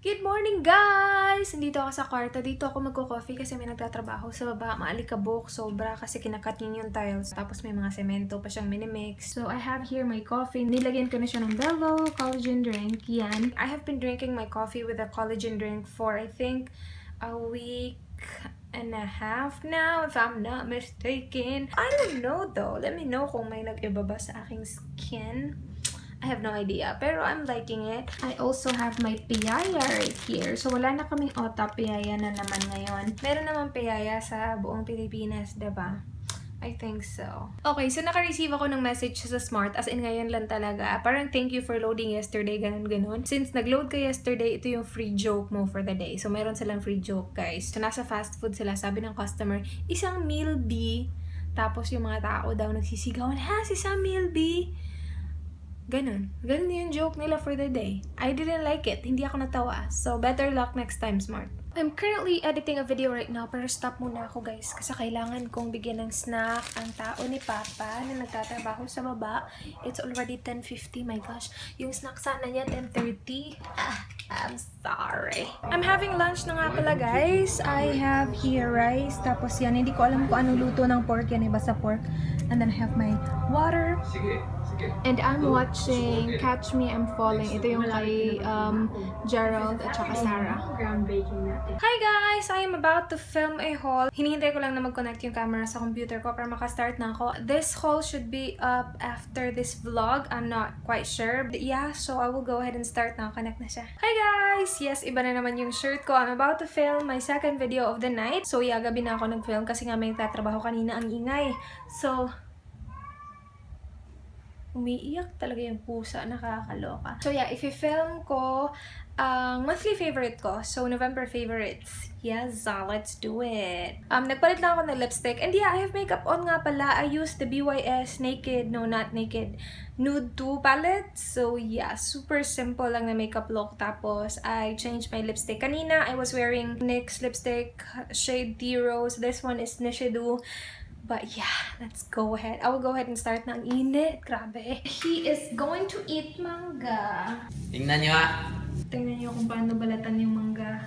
Good morning, guys! Nandito ako sa kwarto. Dito ako magko-coffee kasi may nagtatrabaho sa baba. Maalikabok, sobra kasi kinakat niya yung tiles. Tapos may mga semento pa siyang minimix. So, I have here my coffee. Nilagyan ko na siya ng Bello, collagen drink. Yan. I have been drinking my coffee with a collagen drink for, I think, a week and a half now, if I'm not mistaken. I don't know though. Let me know kung may nag-iba ba sa aking skin. I have no idea, pero I'm liking it. I also have my piyaya right here. So, wala na kaming ota piyaya na naman ngayon. Meron naman piyaya sa buong Pilipinas, diba? I think so. Okay, so naka-receive ako ng message sa Smart, as in ngayon lang talaga. Parang thank you for loading yesterday, ganun-ganun. Since nag-load ka yesterday, ito yung free joke mo for the day. So, meron silang free joke, guys. So, nasa fast food sila, sabi ng customer, isang meal B. Tapos yung mga tao daw nagsisigawan, isang meal B. Ganun yung joke nila for the day. I didn't like it. Hindi ako natawa. So, better luck next time, Smart. I'm currently editing a video right now, pero stop muna ako, guys. Kasi kailangan kong bigyan ng snack ang tao ni Papa na nagtatrabaho sa baba. It's already 10:50. My gosh. Yung snack sana niya, 10:30. I'm sorry. I'm having lunch na nga pala, guys. I have here rice. Tapos yan, hindi ko alam kung anong luto ng pork. Yan, iba sa pork. And then I have my water. And I'm watching Catch Me, I'm Falling. Ito yung kay Gerald at saka Sarah. Hi guys! I am about to film a haul. Hinihintay ko lang na mag-connect yung camera sa computer ko para makastart na ako. This haul should be up after this vlog. I'm not quite sure. But yeah, so I will go ahead and start now. Connect na siya. Hi guys! Yes, iba na naman yung shirt ko. I'm about to film my second video of the night. So yeah, gabi na ako nag-film kasi nga may tatrabaho kanina ang ingay. So, umiiyak talaga yung pusa, nakakaloka. So yeah, if i-film ko ang monthly favorite ko, so November favorites. Yes, let's do it. Nagpalit lang ako ng lipstick. And yeah, I have makeup on nga pala. I used the BYS Naked, no not Naked, Nude 2 palette. So yeah, super simple lang na makeup look. Tapos, I changed my lipstick. Kanina, I was wearing NYX lipstick, shade Tea Rose. This one is Nishidu. But yeah, let's go ahead. I will go ahead and start na. Ang init. Grabe. He is going to eat mangga. Tingnan nyo ha. Tingnan nyo kung paano balatan yung mangga.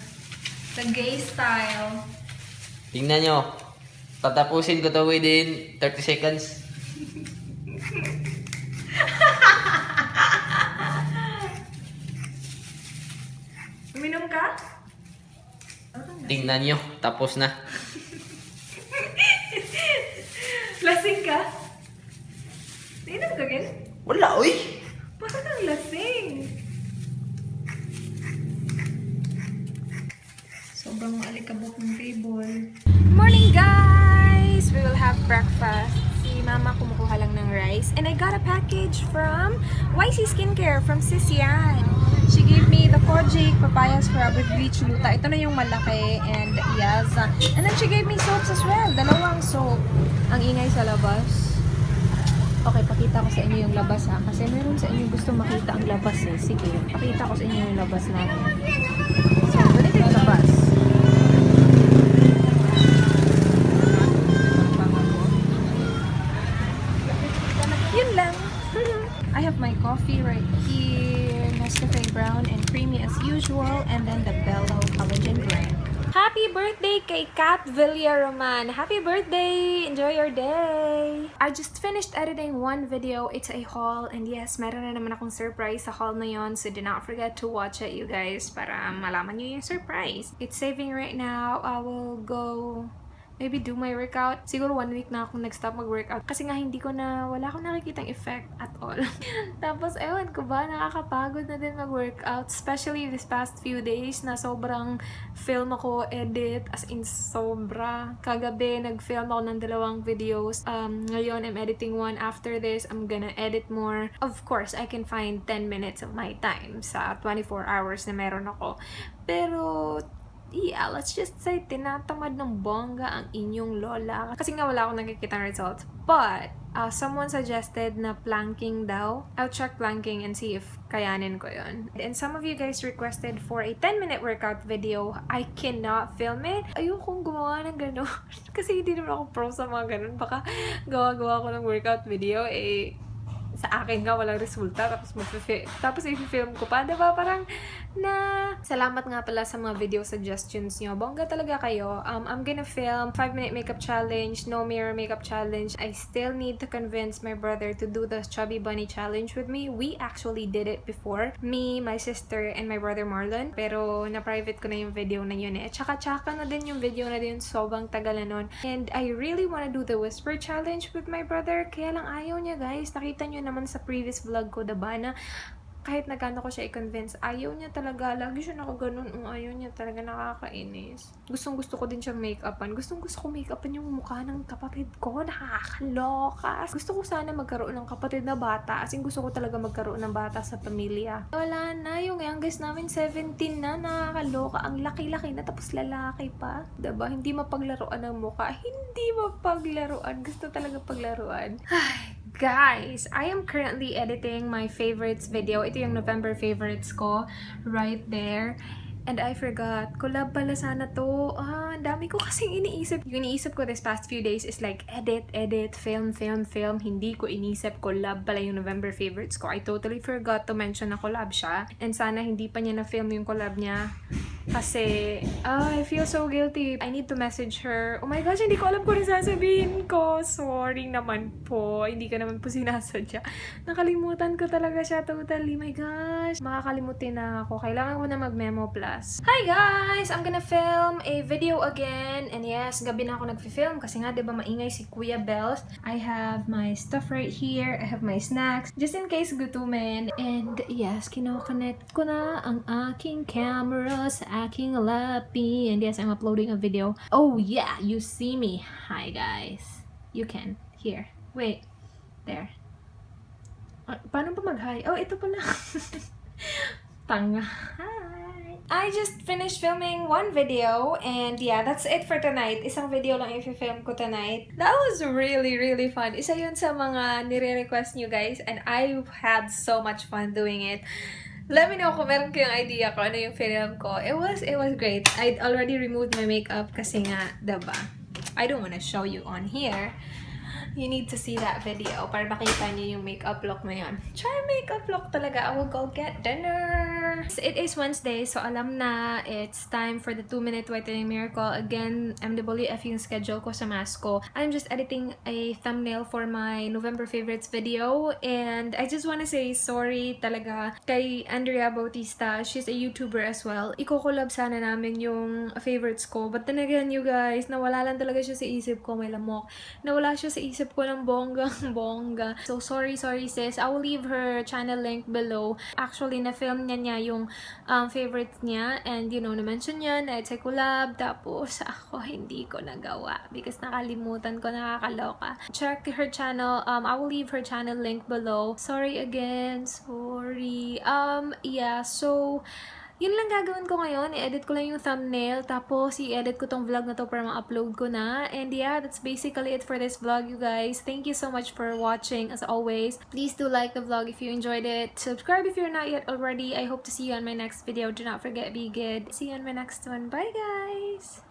The gay style. Tingnan nyo. Tatapusin ko to within 30 seconds. Uminom ka? Tingnan nyo. Tapos na. Lasing ka? Tingnan ka again? Wala, uy! Bakit ang lasing? Sobrang alikabok ng table. Morning, guys! We will have breakfast. Si Mama kumukuha lang ng rice. And I got a package from YC Skincare from Sis Yan. She gave me the Kojic papaya scrub with bleach luta. Ito na yung malaki. And yes. And then she gave me soaps as well. Dalawang soap. Ang ingay sa labas. Okay, pakita ko sa inyo yung labas ha. Kasi meron sa inyo gusto makita ang labas eh. Sige, pakita ko sa inyo yung labas natin. So, ganito yung labas. Yun lang. I have my coffee right here. Nescafe brown and creamy as usual. And then the Bello collagen drink. Happy birthday kay Kat Villaroman! Happy birthday! Enjoy your day! I just finished editing one video. It's a haul. And yes, meron na naman akong surprise sa haul na yon. So do not forget to watch it, you guys, para malaman nyo yung surprise. It's saving right now. I will go maybe do my workout. Siguro 1 week na akong nag-stop mag-workout. Kasi nga wala akong nakikitang effect at all. Tapos, ewan ko ba, nakakapagod na din mag-workout. Especially this past few days na sobrang film ako, edit. As in, sobra. Kagabi, nag-film ako ng 2 videos. Ngayon, I'm editing one. After this, I'm gonna edit more. Of course, I can find 10 minutes of my time sa 24 hours na meron ako. Pero, yeah, let's just say, tinatamad ng bongga ang inyong lola. Kasi nga wala akong nakikitang results. But, someone suggested na planking daw. I'll check planking and see if kayanin ko yun. And some of you guys requested for a 10-minute workout video. I cannot film it. Ayokong gumawa ng gano'n. Kasi hindi naman ako pro sa mga gano'n. Baka gawa-gawa ko ng workout video, sa akin nga walang resulta, tapos i-film ko pa, diba? Parang salamat nga pala sa mga video suggestions nyo. Bongga talaga kayo. I'm gonna film 5-minute makeup challenge, no mirror makeup challenge. I still need to convince my brother to do the chubby bunny challenge with me. We actually did it before. Me, my sister, and my brother Marlon. Pero na-private ko na yung video na yun eh. Tsaka na din yung video na din, sobrang tagal na nun. And I really wanna do the whisper challenge with my brother. Kaya lang ayaw niya, guys. Nakita nyo naman sa previous vlog ko, diba, na kahit nagano ko siya i-convince, ayaw niya talaga. Lagi siya nakaganon. Ayaw niya talaga, nakakainis. Gustong-gusto ko din siyang make-upan. Gustong-gusto ko make-upan yung mukha ng kapatid ko. Nakakaloka. Gusto ko sana magkaroon ng kapatid na bata. As in, gusto ko talaga magkaroon ng bata sa pamilya. Wala na. Yung youngest namin, 17 na. Nakakaloka. Ang laki-laki na. Tapos lalaki pa. Diba? Hindi mapaglaruan ng mukha. Hindi mapaglaruan. Gusto talaga paglaruan. Ay, guys, I am currently editing my favorites video. Ito yung November favorites ko. Right there. And I forgot. Collab pala sana to. Ang dami ko kasing iniisip. Yung iniisip ko this past few days is like edit, film. Hindi ko inisip collab pala yung November favorites ko. I totally forgot to mention na collab siya. And sana hindi pa niya na-film yung collab niya. Kasi, I feel so guilty. I need to message her. Oh my gosh, hindi ko alam kung ano sasabihin ko. Sorry naman po. Hindi ka naman po sinasadya. Nakalimutan ko talaga siya totally. My gosh. Makakalimutin na ako. Kailangan ko na mag-memo plus. Hi guys! I'm gonna film a video again. And yes, gabi na ako nag-film kasi nga, diba, maingay si Kuya Bells. I have my stuff right here. I have my snacks. Just in case gutumin. And yes, kinoconnect ko na ang aking camera sa aking lapi. And yes, I'm uploading a video. Oh yeah, you see me. Hi guys. You can. Here. Wait. There. Paano ba mag-hi? Oh, ito pala. Tanga. Hi. I just finished filming one video and yeah, that's it for tonight. Isang video lang i-film ko tonight. That was really, really fun. Isa yun sa mga nire-request nyo guys and I had so much fun doing it. Let me know kung meron kayong idea kung ano yung film ko. It was great. I already removed my makeup kasi nga, diba? I don't wanna show you on here. You need to see that video para makita niyo yung makeup look na yun. Try makeup look talaga. I will go get dinner. It is Wednesday, so alam na it's time for the 2-minute whitening miracle. Again, MWF yung schedule ko sa mask ko. I'm just editing a thumbnail for my November favorites video. And I just wanna say sorry talaga kay Andrea Bautista. She's a YouTuber as well. Iko-collab sana namin yung favorites ko. But then again, you guys, nawala lang talaga siya sa isip ko. May lamok. Nawala siya sa isip ko ng bongga. So, sorry sis. I will leave her channel link below. Actually, na-film niya yung favorites niya. And, you know, na-mention niya na it's a collab. Tapos, ako hindi ko nagawa. Because nakalimutan ko, nakakaloka. Check her channel. I will leave her channel link below. Sorry again. Sorry. Yeah, so yun lang gagawin ko ngayon. I-edit ko lang yung thumbnail. Tapos, i-edit ko tong vlog na to para ma-upload ko na. And yeah, that's basically it for this vlog, you guys. Thank you so much for watching, as always. Please do like the vlog if you enjoyed it. Subscribe if you're not yet already. I hope to see you on my next video. Do not forget, be good. See you on my next one. Bye, guys!